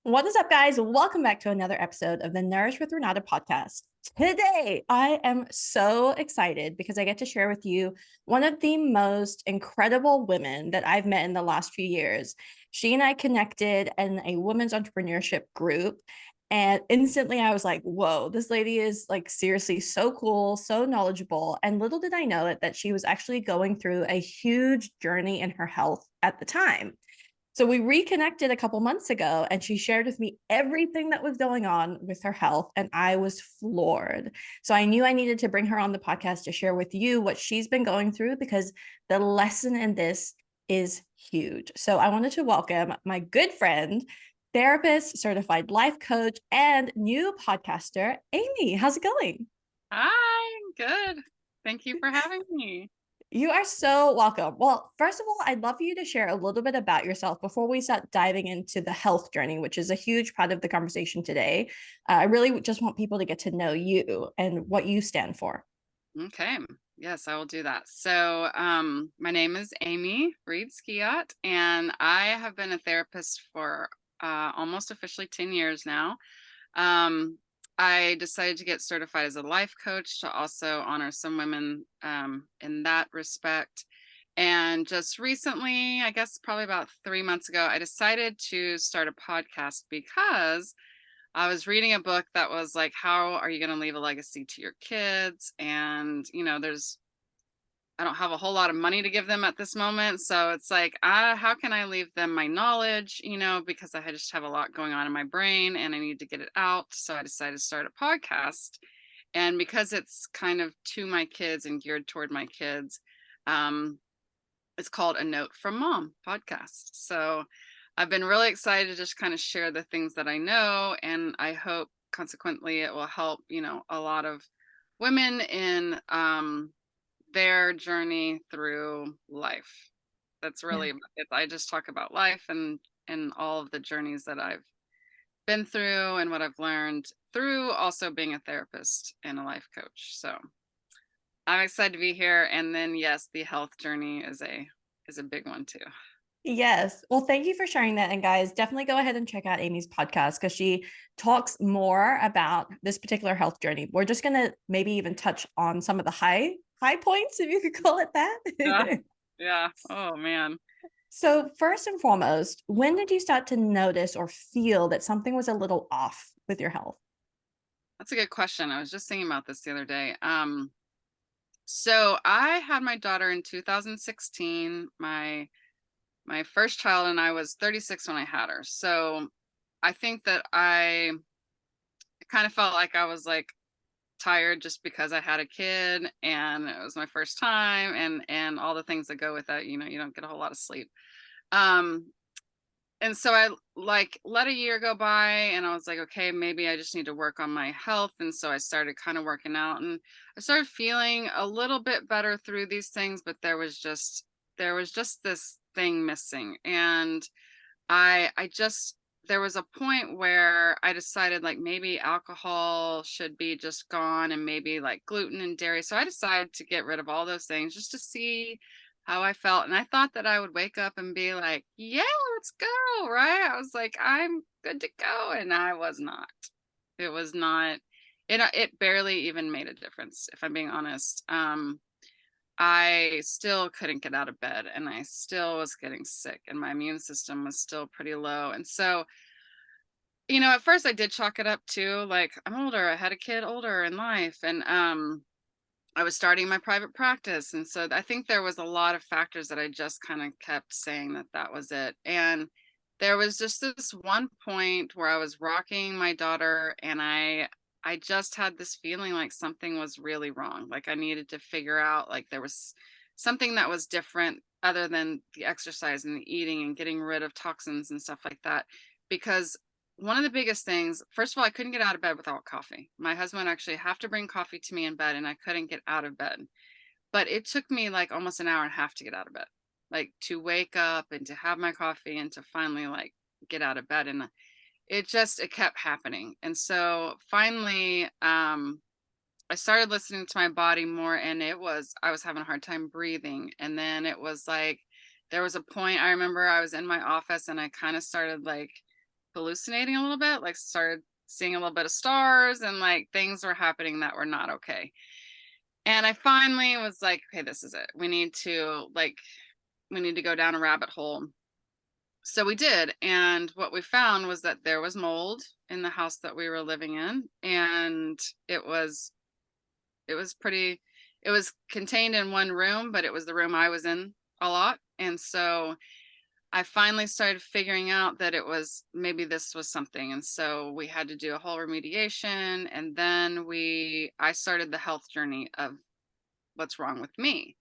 What is up, guys? Welcome back to another episode of the Nourish with Renata podcast. Today, I am so excited because I get to share with you one of the most incredible women that I've met in the last few years. She and I connected in a women's entrepreneurship group. And instantly I was like, whoa, this lady is like seriously so cool, so knowledgeable. And little did I know it that she was actually going through a huge journey in her health at the time. So we reconnected a couple months ago and she shared with me everything that was going on with her health. And I was floored. So I knew I needed to bring her on the podcast to share with you what she's been going through because the lesson in this is huge. So I wanted to welcome my good friend, therapist, certified life coach, and new podcaster, Amie. How's it going? Hi, good. Thank you for having me. You are so welcome. Well, first of all, I'd love for you to share a little bit about yourself before we start diving into the health journey, which is a huge part of the conversation today. I really just want people to get to know you and what you stand for. Okay. Yes, I will do that. So, my name is Amie Skwiat, and I have been a therapist for almost officially 10 years now. Um, I decided to get certified as a life coach to also honor some women in that respect. And just recently, I guess probably about 3 months ago, I decided to start a podcast because I was reading a book that was like, how are you going to leave a legacy to your kids? And, I don't have a whole lot of money to give them at this moment. So it's like, how can I leave them my knowledge, because I just have a lot going on in my brain and I need to get it out. So I decided to start a podcast. And because it's kind of to my kids and geared toward my kids, um, it's called A Note from Mom podcast. So I've been really excited to just kind of share the things that I know. And I hope consequently it will help, a lot of women in their journey through life. That's Yeah. really it. I just talk about life and all of the journeys that I've been through and what I've learned through also being a therapist and a life coach. So I'm excited to be here. And then yes, the health journey is a big one too. Yes. Well, thank you for sharing that. And guys, definitely go ahead and check out Amie's podcast because she talks more about this particular health journey. We're just going to maybe even touch on some of the high points, if you could call it Yeah. that. Yeah. Oh man. So, first and foremost, when did you start to notice or feel that something was a little off with your health? That's a good question. I was just thinking about this the other day. So I had my daughter in 2016, my first child, and I was 36 when I had her. So I think that I kind of felt like I was like tired just because I had a kid and it was my first time and all the things that go with that, you don't get a whole lot of sleep. Um and so I like let a year go by and I was like, okay, maybe I just need to work on my health. And so I started kind of working out and I started feeling a little bit better through these things, but there was just this thing missing. And I just there was a point where I decided like maybe alcohol should be just gone and maybe like gluten and dairy. So I decided to get rid of all those things just to see how I felt. And I thought that I would wake up and be like, yeah, let's go. Right. I was like, I'm good to go. And I was not. It was not, it barely even made a difference, if I'm being honest. I still couldn't get out of bed and I still was getting sick and my immune system was still pretty low. And so, at first I did chalk it up to like I'm older, I had a kid older in life and I was starting my private practice and so I think there was a lot of factors that I just kind of kept saying that that was it. And there was just this one point where I was rocking my daughter and I just had this feeling like something was really wrong. Like I needed to figure out like there was something that was different other than the exercise and the eating and getting rid of toxins and stuff like that. Because one of the biggest things, first of all, I couldn't get out of bed without coffee. My husband actually have to bring coffee to me in bed and I couldn't get out of bed. But it took me like almost an hour and a half to get out of bed. Like to wake up and to have my coffee and to finally like get out of bed. And it kept happening. And so finally I started listening to my body more and I was having a hard time breathing. And then it was like there was a point I remember I was in my office and I kind of started like hallucinating a little bit, like started seeing a little bit of stars, and like things were happening that were not okay. And I finally was like, okay, this is it. We need to go down a rabbit hole. So we did. And what we found was that there was mold in the house that we were living in. And it was, it was pretty, it was contained in one room, but it was the room I was in a lot. And so I finally started figuring out that it was, maybe this was something. And so we had to do a whole remediation. And then I started the health journey of what's wrong with me.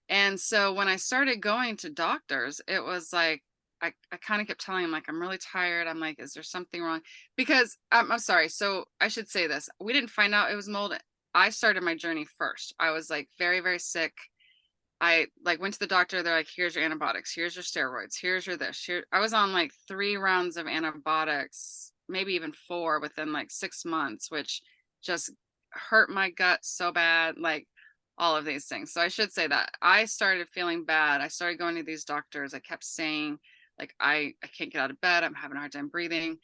And so when I started going to doctors, it was like, I kind of kept telling him, like, I'm really tired. I'm like, is there something wrong? Because I'm sorry. So I should say this. We didn't find out it was mold. I started my journey first. I was like very, very sick. I like went to the doctor. They're like, here's your antibiotics. Here's your steroids. Here's your this. Here, I was on like 3 rounds of antibiotics, maybe even 4 within like 6 months, which just hurt my gut so bad. Like, all of these things. So I should say that I started feeling bad. I started going to these doctors. I kept saying, like, I can't get out of bed. I'm having a hard time breathing.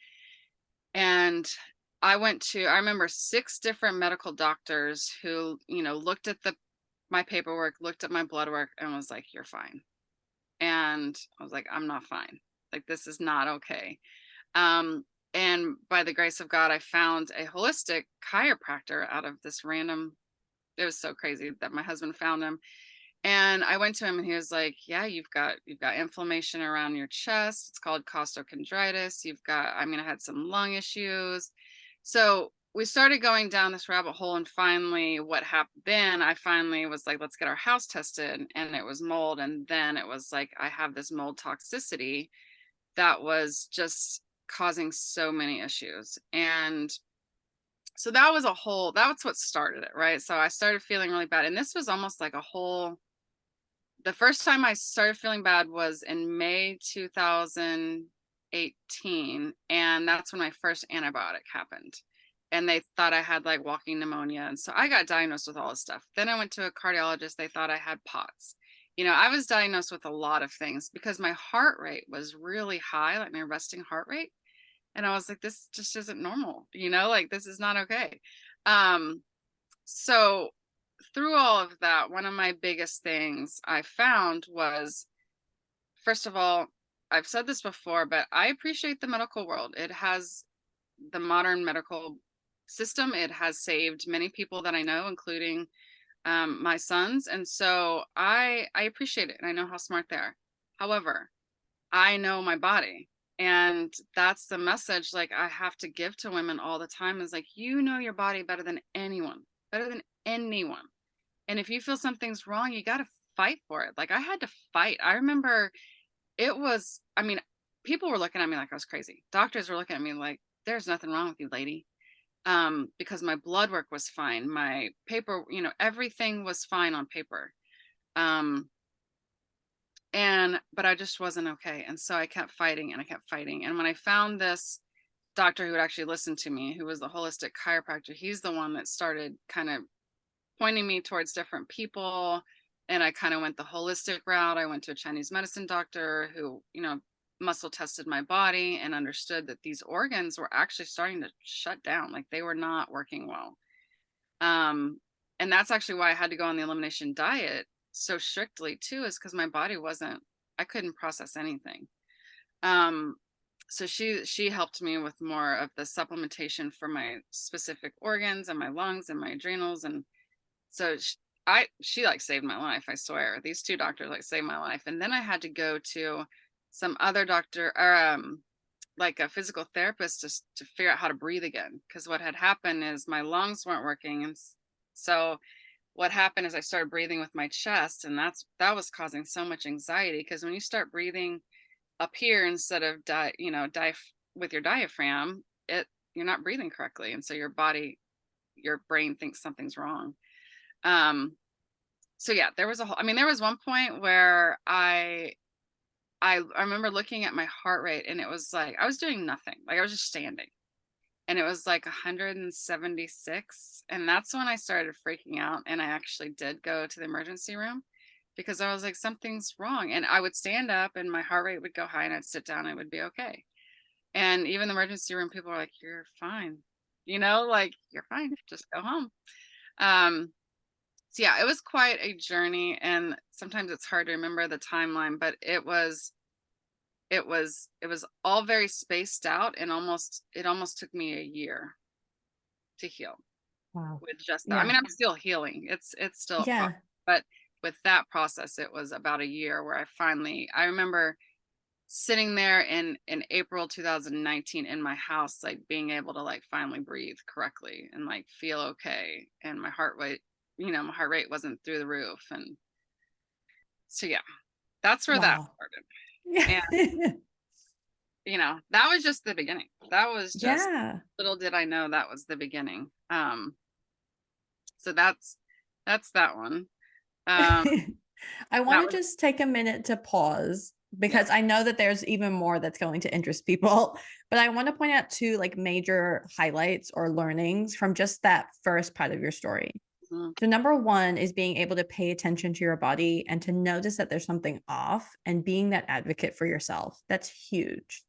And I remember 6 different medical doctors who, looked at my paperwork, looked at my blood work, and was like, you're fine. And I was like, I'm not fine. Like, this is not okay. And by the grace of God, I found a holistic chiropractor out of this random, it was so crazy that my husband found him. And I went to him and he was like, yeah, you've got inflammation around your chest. It's called costochondritis. I had some lung issues. So we started going down this rabbit hole, and finally what happened then, I finally was like, let's get our house tested, and it was mold. And then it was like, I have this mold toxicity that was just causing so many issues. And so that's what started it, right? So I started feeling really bad. And this was almost like the first time I started feeling bad was in May 2018. And that's when my first antibiotic happened. And they thought I had like walking pneumonia. And so I got diagnosed with all this stuff. Then I went to a cardiologist. They thought I had POTS. I was diagnosed with a lot of things because my heart rate was really high, like my resting heart rate. And I was like, this just isn't normal, like this is not okay. So through all of that, one of my biggest things I found was, first of all, I've said this before, but I appreciate the medical world. It has the modern medical system. It has saved many people that I know, including my sons. And so I appreciate it. And I know how smart they are. However, I know my body. And that's the message, like, I have to give to women all the time, is like, you know your body better than anyone, better than anyone. And if you feel something's wrong, you got to fight for it. Like, I had to fight. I remember people were looking at me like I was crazy. Doctors were looking at me like, there's nothing wrong with you, lady. Because my blood work was fine. My paper, everything was fine on paper. But I just wasn't okay. And so I kept fighting and I kept fighting. And when I found this doctor who would actually listen to me, who was the holistic chiropractor, he's the one that started kind of pointing me towards different people. And I kind of went the holistic route. I went to a Chinese medicine doctor who, muscle tested my body and understood that these organs were actually starting to shut down. Like, they were not working well. And that's actually why I had to go on the elimination diet so strictly too, is because my body I couldn't process anything. So she helped me with more of the supplementation for my specific organs and my lungs and my adrenals. And so she like saved my life. I swear, these 2 doctors like saved my life. And then I had to go to some other doctor, or like a physical therapist, to figure out how to breathe again. Because what had happened is my lungs weren't working. And so what happened is I started breathing with my chest, and that was causing so much anxiety, because when you start breathing up here instead of with your diaphragm, you're not breathing correctly. And so your brain thinks something's wrong. So yeah, there was one point where I remember looking at my heart rate, and it was like, I was doing nothing. Like, I was just standing, and it was like 176. And that's when I started freaking out. And I actually did go to the emergency room, because I was like, something's wrong. And I would stand up and my heart rate would go high, and I'd sit down and it would be okay. And even the emergency room, people are like, "You're fine." You know, like, "You're fine, just go home." Um, so yeah, it was quite a journey, and sometimes it's hard to remember the timeline, but it was all very spaced out, and it almost took me a year to heal Wow. with just that. I Yeah. mean, I'm still healing. It's still a process, Yeah. but with that process, it was about a year where I remember sitting there in April 2019 in my house, like being able to like finally breathe correctly and like feel okay. And my heart rate wasn't through the roof. And so yeah, that's where that Wow. started. Yeah. And that was just the beginning. That was just Yeah. little did I know that was the beginning. So that's that one. Um I want that to was just take a minute to pause yeah. because I know that there's even more that's going to interest people, but I want to point out two like major highlights or learnings from just that first part of your story. Mhm. So number one is being able to pay attention to your body and to notice that there's something off and being that advocate for yourself. That's huge.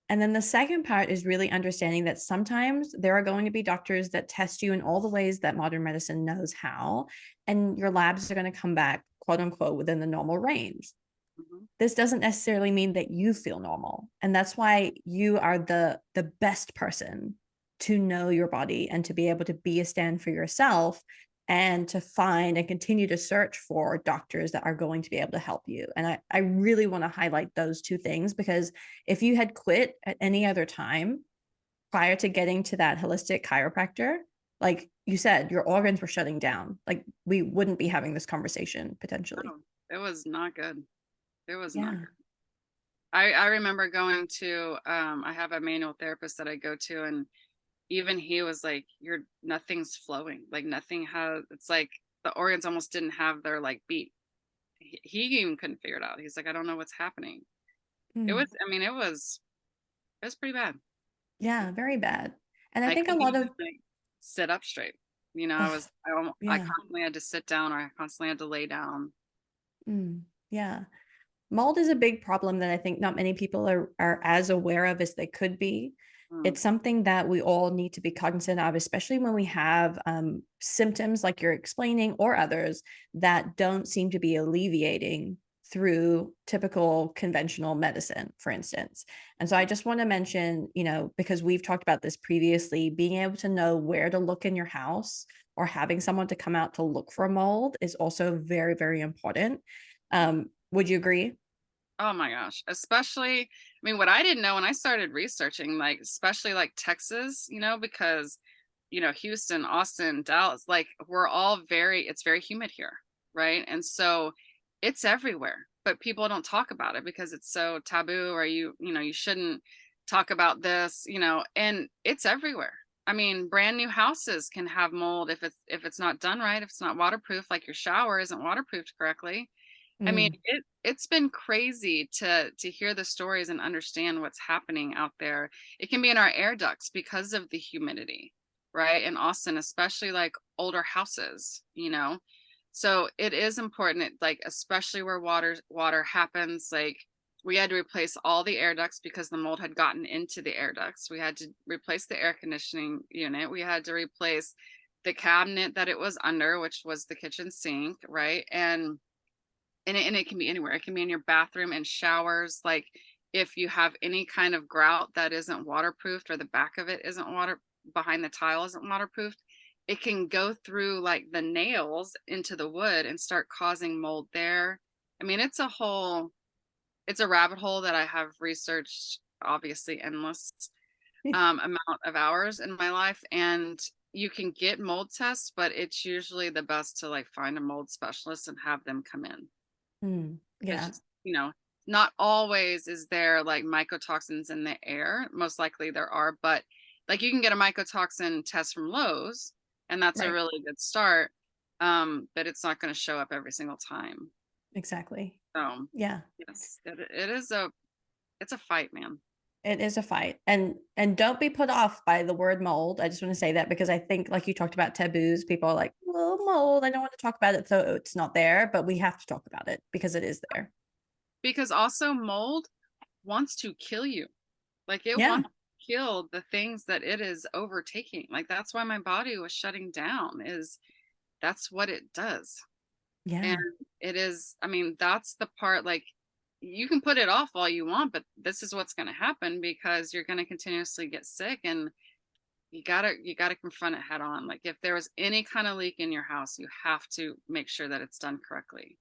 And then the second part is really understanding that sometimes there are going to be doctors that test you in all the ways that modern medicine knows how, and your labs are going to come back, quote unquote, within the normal range. Mhm. This doesn't necessarily mean that you feel normal. And that's why you are the best person to know your body and to be able to be a stand for yourself and to find and continue to search for doctors that are going to be able to help you. And I really want to highlight those two things because if you had quit at any other time prior to getting to that holistic chiropractor, like you said, your organs were shutting down. Like we wouldn't be having this conversation potentially. Oh, it was not good. It was not Yeah. good. I remember going to I have a manual therapist that I go to, and even he was like, "You're nothing's flowing. Like nothing has it's like the organs almost didn't have their like beat." He even couldn't figure it out. He's like, "I don't know what's happening." It Mm. was I mean, it was pretty bad. Yeah, very bad. And I I think a couldn't lot even of like sit up straight. oh, I yeah. constantly had to sit down, or I constantly had to lay down. Mm, yeah. Mold is a big problem that I think not many people are as aware of as they could be. Mm, It's something that we all need to be cognizant of, especially when we have symptoms like you're explaining or others that don't seem to be alleviating through typical conventional medicine, for instance. And so I just want to mention, because we've talked about this previously, being able to know where to look in your house or having someone to come out to look for mold is also very, very important. Would you agree? oh my gosh. Especially, I mean, what I didn't know when I started researching, like, especially like Texas, because, Houston, Austin, Dallas, like, it's very humid here. Right. And so it's everywhere, but people don't talk about it because it's so taboo, or you shouldn't talk about this, and it's everywhere. I mean, brand new houses can have mold if it's not done right, if it's not waterproof, like your shower isn't waterproofed correctly. I mean, Mm, it's been crazy to hear the stories and understand what's happening out there. It can be in our air ducts because of the humidity, right? In Austin, especially like older houses. So it is important, like especially where water happens. Like we had to replace all the air ducts because the mold had gotten into the air ducts. We had to replace the air conditioning unit. We had to replace the cabinet that it was under, which was the kitchen sink, right? And it can be anywhere. It can be in your bathroom and showers. Like if you have any kind of grout that isn't waterproofed, or the back of it isn't behind the tile isn't waterproofed, it can go through like the nails into the wood and start causing mold there. I mean, it's a rabbit hole that I have researched, obviously endless amount of hours in my life. And you can get mold tests, but it's usually the best to like find a mold specialist and have them come in, yeah, because not always is there like mycotoxins in the air. Most likely there are, but like you can get a mycotoxin test from Lowe's, and that's a right. really good start. But it's not going to show up every single time. Exactly. So Yeah. yes, it's a fight, man. It is a fight. And don't be put off by the word mold. I just want to say that because I think like you talked about taboos, people are like, well, mold, I don't want to talk about it, so it's not there, but we have to talk about it because it is there. Because also mold wants to kill you. Like it Yeah. wants to kill the things that it is overtaking. Like that's why my body was shutting down, is that's what it does. And Yeah. it is, I mean, that's the part, like you can put it off all you want, but this is what's going to happen because you're going to continuously get sick, and you gotta confront it head on. Like if there was any kind of leak in your house, you have to make sure that it's done correctly,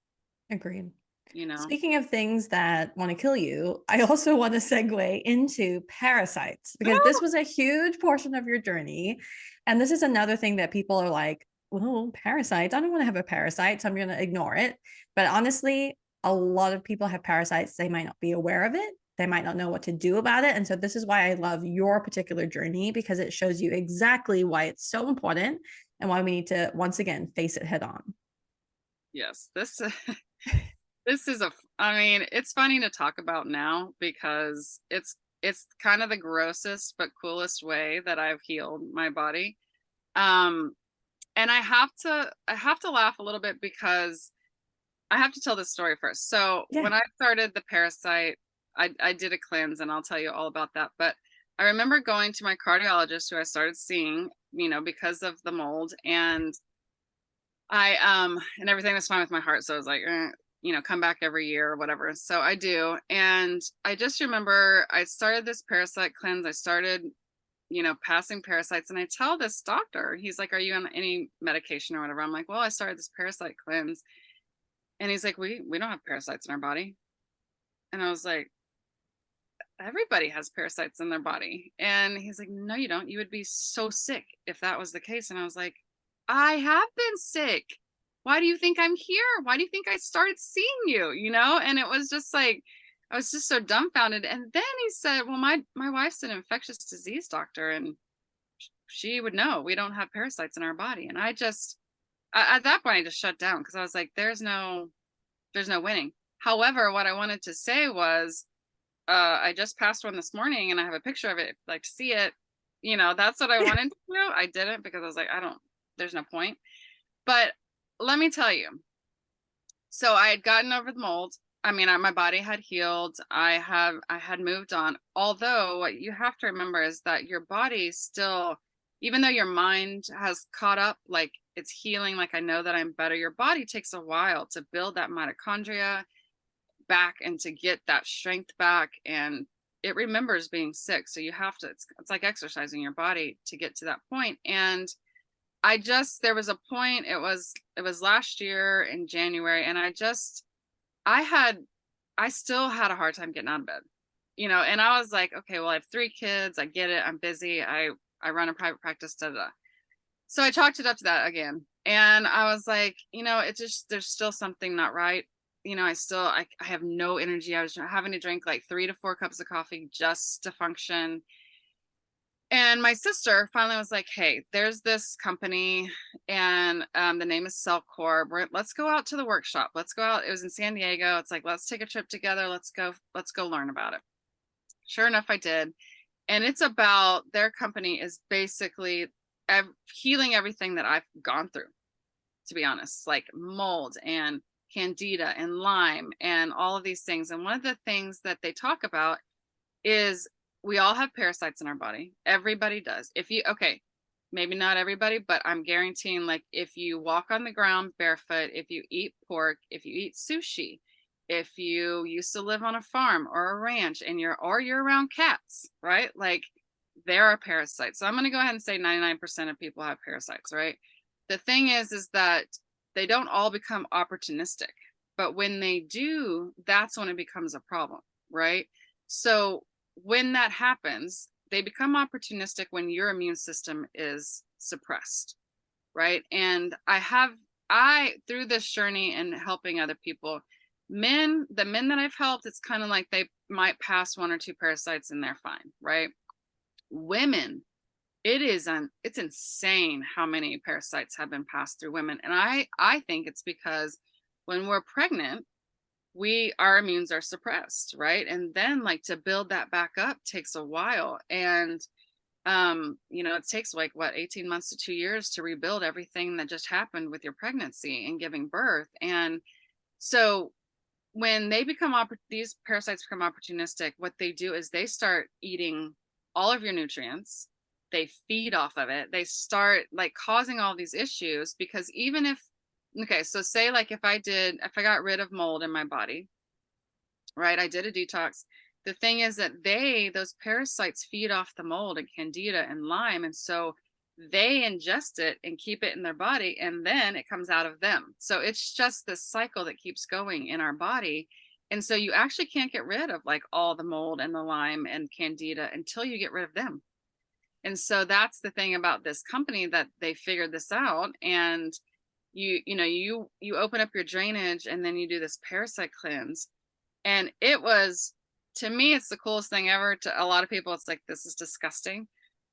Agreed. you know? Speaking of things that want to kill you, I also want to segue into parasites because this was a huge portion of your journey. And this is another thing that people are like, well, parasites, I don't want to have a parasite, so I'm going to ignore it. But honestly, a lot of people have parasites. They might not be aware of it. They might not know what to do about it. And so this is why I love your particular journey, because it shows you exactly why it's so important and why we need to, once again, face it head on. Yes, this this is I mean, it's funny to talk about now because it's kind of the grossest but coolest way that I've healed my body. Um and I have to laugh a little bit because I have to tell this story first. So Yeah. when I started the parasite, I did a cleanse, and I'll tell you all about that. But I remember going to my cardiologist who I started seeing, because of the mold, and and everything was fine with my heart. So I was like, come back every year or whatever. So I do. And I just remember I started this parasite cleanse. I started, passing parasites. And I tell this doctor, he's like, are you on any medication or whatever? I'm like, well, I started this parasite cleanse. And he's like, we don't have parasites in our body. And I was like, everybody has parasites in their body. And he's like, no, you don't. You would be so sick if that was the case. And I was like, I have been sick. Why do you think I'm here? Why do you think I started seeing you? And it was just like, I was just so dumbfounded. And then he said, well, my wife's an infectious disease doctor, and she would know we don't have parasites in our body. And at that point, I just shut down because I was like, there's no winning. However, what I wanted to say was, I just passed one this morning and I have a picture of it. If you'd like to see it. That's what I wanted to do. I didn't because I was like, there's no point. But let me tell you. So I had gotten over the mold. I mean, my body had healed. I had moved on. Although what you have to remember is that your body still, even though your mind has caught up, like it's healing, like I know that I'm better, your body takes a while to build that mitochondria back and to get that strength back, and it remembers being sick. So you have to, it's like exercising your body to get to that point. And there was a point, it was last year in January, and I still had a hard time getting out of bed, and I was like, okay, well, I have 3 kids, I get it, I'm busy, I run a private practice, da, da, da. So I chalked it up to that again. And I was like, it just, there's still something not right. I have no energy. I was having to drink like 3 to 4 cups of coffee just to function. And my sister finally was like, hey, there's this company, and the name is Cellcore. Let's go out to the workshop. Let's go out. It was in San Diego. It's like, let's take a trip together. Let's go learn about it. Sure enough, I did. And it's about, their company is basically healing everything that I've gone through, to be honest, like mold and candida and Lyme and all of these things. And one of the things that they talk about is we all have parasites in our body. Everybody does. Okay, maybe not everybody, but I'm guaranteeing, like if you walk on the ground barefoot, if you eat pork, if you eat sushi, if you used to live on a farm or a ranch and you're around cats, right? Like there are parasites. So I'm going to go ahead and say 99% of people have parasites, right? The thing is that they don't all become opportunistic, but when they do, that's when it becomes a problem, right? So when that happens, they become opportunistic when your immune system is suppressed, right? And through this journey and helping other people, the men that I've helped, it's kind of like they might pass 1 or 2 parasites and they're fine, right? Women, it's insane how many parasites have been passed through women. And I think it's because when we're pregnant, our immunes are suppressed, right? And then like to build that back up takes a while. And it takes like 18 months to 2 years to rebuild everything that just happened with your pregnancy and giving birth. And so when they become these parasites become opportunistic, what they do is they start eating all of your nutrients. They feed off of it. They start like causing all these issues because even if, okay, so say like if I got rid of mold in my body, right? I did a detox. The thing is that those parasites feed off the mold and candida and Lyme. And so they ingest it and keep it in their body, and then it comes out of them. So it's just this cycle that keeps going in our body. And so you actually can't get rid of like all the mold and the Lyme and candida until you get rid of them. And so that's the thing about this company, that they figured this out. And you open up your drainage and then you do this parasite cleanse. And it was, to me, it's the coolest thing ever. To a lot of people, it's like, this is disgusting.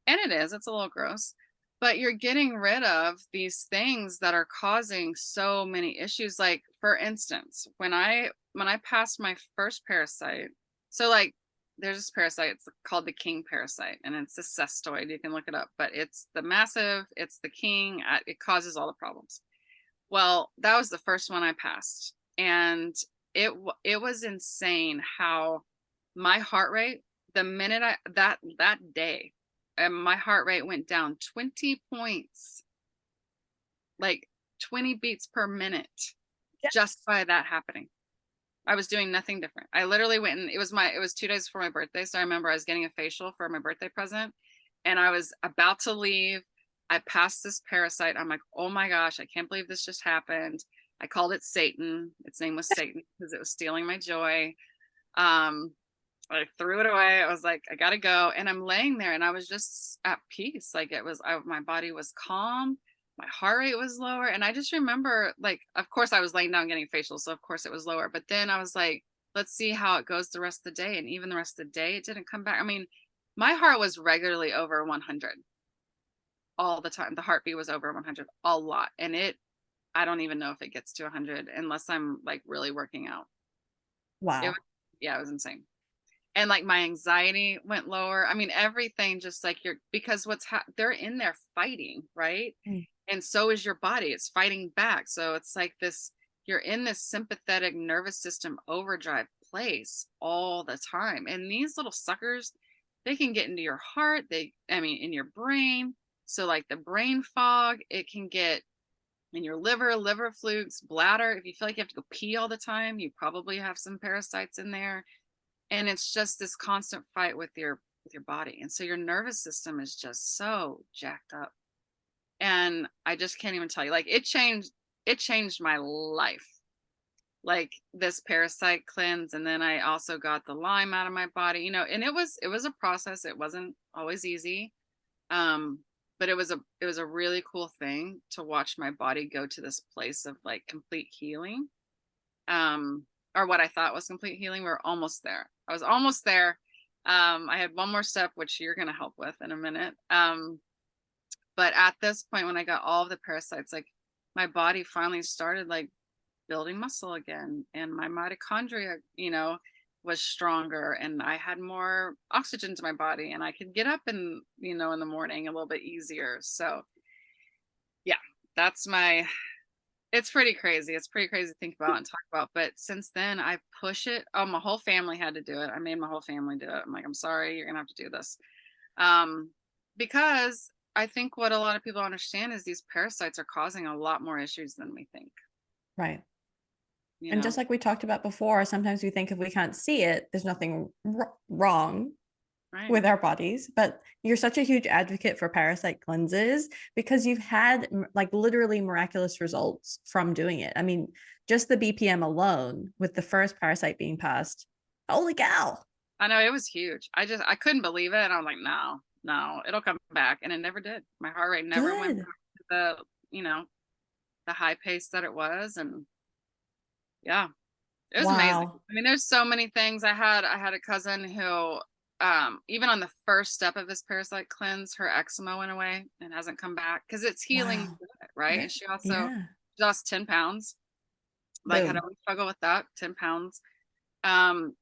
And it is, it's a little gross, but you're getting rid of these things that are causing so many issues. Like, for instance, when I passed my first parasite, so like there's this parasite, it's called the king parasite, and it's a cestoid. You can look it up, but it's the massive, it's the king, it causes all the problems. Well, that was the first one I passed. And it was insane how my heart rate, the minute that day, and my heart rate went down 20 points, like 20 beats per minute, just by that happening. I was doing nothing different. I literally went, and it was 2 days before my birthday. So I remember I was getting a facial for my birthday present, and I was about to leave. I passed this parasite. I'm like, oh my gosh, I can't believe this just happened. I called it Satan. Its name was Satan because it was stealing my joy. I threw it away. I was like, I gotta go. And I'm laying there and I was just at peace. Like my body was calm. My heart rate was lower. And I just remember, like, of course I was laying down getting facial. So of course it was lower, but then I was like, let's see how it goes the rest of the day. And even the rest of the day, it didn't come back. I mean, my heart was regularly over 100 all the time. The heartbeat was over 100 a lot. And I don't even know if it gets to 100 unless I'm like really working out. Wow. It was insane. And like my anxiety went lower. I mean, everything, just like because they're in there fighting, right? Mm. And so is your body. It's fighting back. So it's like you're in this sympathetic nervous system overdrive place all the time. And these little suckers, they can get into your heart. In your brain. So like the brain fog, it can get in your liver flukes, bladder. If you feel like you have to go pee all the time, you probably have some parasites in there. And it's just this constant fight with your body. And so your nervous system is just so jacked up. And I just can't even tell you, like, it changed my life. Like this parasite cleanse. And then I also got the Lyme out of my body, and it was a process. It wasn't always easy. But it was a really cool thing to watch my body go to this place of like complete healing. Or what I thought was complete healing. We're almost there. I was almost there. I had one more step, which you're going to help with in a minute. But at this point, when I got all of the parasites, like my body finally started like building muscle again, and my mitochondria, was stronger, and I had more oxygen to my body, and I could get up in the morning a little bit easier. So yeah, it's pretty crazy. It's pretty crazy to think about and talk about. But since then, I push it. Oh, my whole family had to do it. I made my whole family do it. I'm like, I'm sorry, you're gonna have to do this. Because I think what a lot of people understand is these parasites are causing a lot more issues than we think. Right. And just like we talked about before, sometimes we think if we can't see it, there's nothing wrong with our bodies. But you're such a huge advocate for parasite cleanses because you've had like literally miraculous results from doing it. I mean, just the BPM alone with the first parasite being passed, holy cow. I know, it was huge. I couldn't believe it. And I was like, no, it'll come back. And it never did. My heart rate never went back to the high pace that it was. And yeah, it was amazing. I mean, there's so many things. I had a cousin who, even on the first step of this parasite cleanse, her eczema went away and hasn't come back because it's healing, right? And she also lost 10 pounds. Like, I don't struggle with that, 10 pounds. I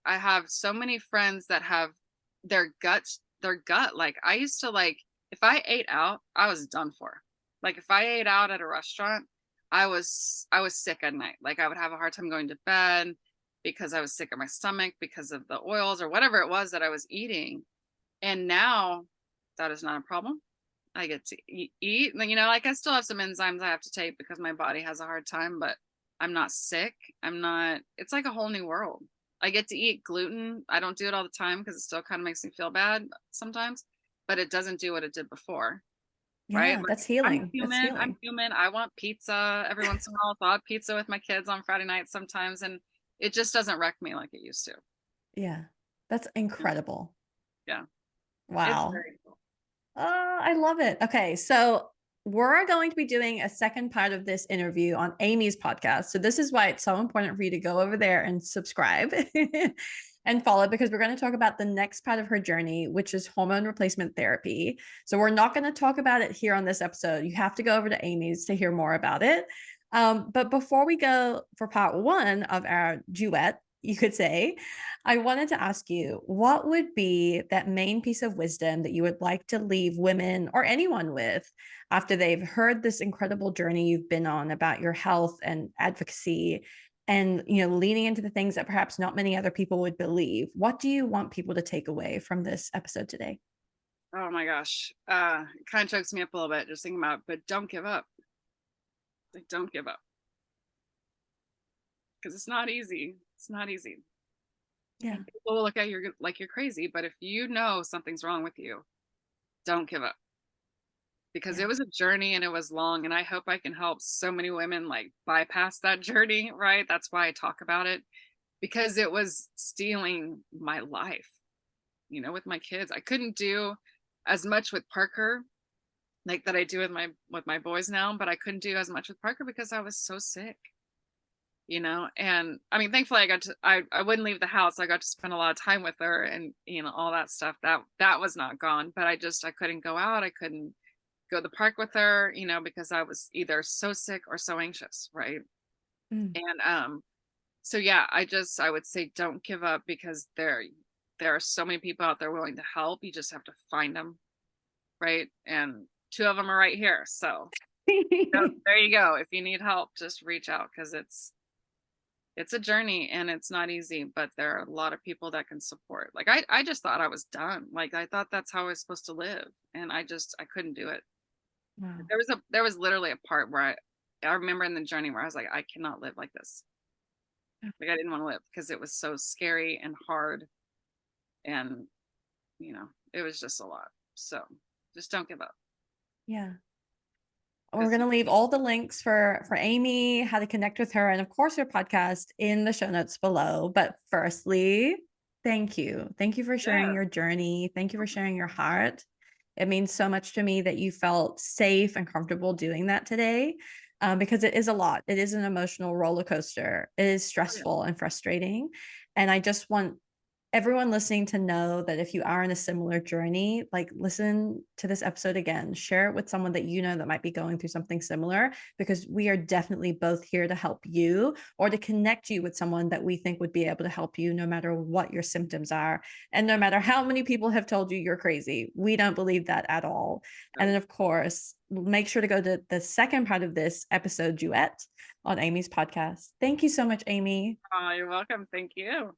have so many friends that have their gut, like I used to, like, if I ate out, I was done for. Like if I ate out at a restaurant, I was sick at night. Like I would have a hard time going to bed because I was sick at my stomach because of the oils or whatever it was that I was eating. And now that is not a problem. I get to eat, like I still have some enzymes I have to take because my body has a hard time, but I'm not sick. I'm not, it's like a whole new world. I get to eat gluten. I don't do it all the time because it still kind of makes me feel bad sometimes, but it doesn't do what it did before. Right? Yeah, Like, that's healing. That's I'm healing. human. I want pizza every once in a while. So I'll have pizza with my kids on Friday nights sometimes, and it just doesn't wreck me like it used to. Yeah. That's Yeah. incredible. Yeah. It's Wow. very cool. I love it. Okay, so we're going to be doing a second part of this interview on Amie's podcast. So this is why it's so important for you to go over there and subscribe and follow, because we're going to talk about the next part of her journey, which is hormone replacement therapy. So we're not going to talk about it here on this episode. You have to go over to Amie's to hear more about it. But before we go for part one of our duet, you could say, I wanted to ask you, what would be that main piece of wisdom that you would like to leave women or anyone with after they've heard this incredible journey you've been on about your health and advocacy, and leaning into the things that perhaps not many other people would believe? What do you want people to take away from this episode today? Oh my gosh. It kind of chokes me up a little bit just thinking about it, but don't give up. Like, don't give up because it's not easy. It's not easy. Yeah. And people will look at you like you're crazy, but if you know something's wrong with you, don't give up because Yeah. it was a journey and it was long. And I hope I can help so many women like bypass that journey, right? That's why I talk about it because it was stealing my life, with my kids. I couldn't do as much with Parker like that I do with my boys now, but I couldn't do as much with Parker because I was so sick. And I mean, thankfully I wouldn't leave the house. I got to spend a lot of time with her and all that stuff that was not gone, but I couldn't go out. I couldn't go to the park with her, because I was either so sick or so anxious, right? Mm. And so yeah, I would say don't give up because there are so many people out there willing to help. You just have to find them, right? And two of them are right here. So there you go. If you need help, just reach out because it's a journey and it's not easy, but there are a lot of people that can support. Like I just thought I was done. Like I thought that's how I was supposed to live. And I couldn't do it. Wow. There was literally a part where I remember in the journey where I was like, I cannot live like this. Like I didn't want to live because it was so scary and hard. And it was just a lot. So just don't give up. Yeah. We're Because going to leave all the links for Amie, how to connect with her, and of course her podcast in the show notes below. But firstly, thank you. Thank you for sharing yeah. your journey. Thank you for sharing your heart. It means so much to me that you felt safe and comfortable doing that today, because it is a lot. It is an emotional roller coaster. It is Oh, yeah. stressful and frustrating. And I just want everyone listening to know that if you are in a similar journey, like, listen to this episode again, share it with someone that that might be going through something similar, because we are definitely both here to help you or to connect you with someone that we think would be able to help you no matter what your symptoms are. And no matter how many people have told you you're crazy, we don't believe that at all. And No. then, of course, make sure to go to the second part of this episode duet on Amie's podcast. Thank you so much, Amie. Oh, you're welcome. Thank you.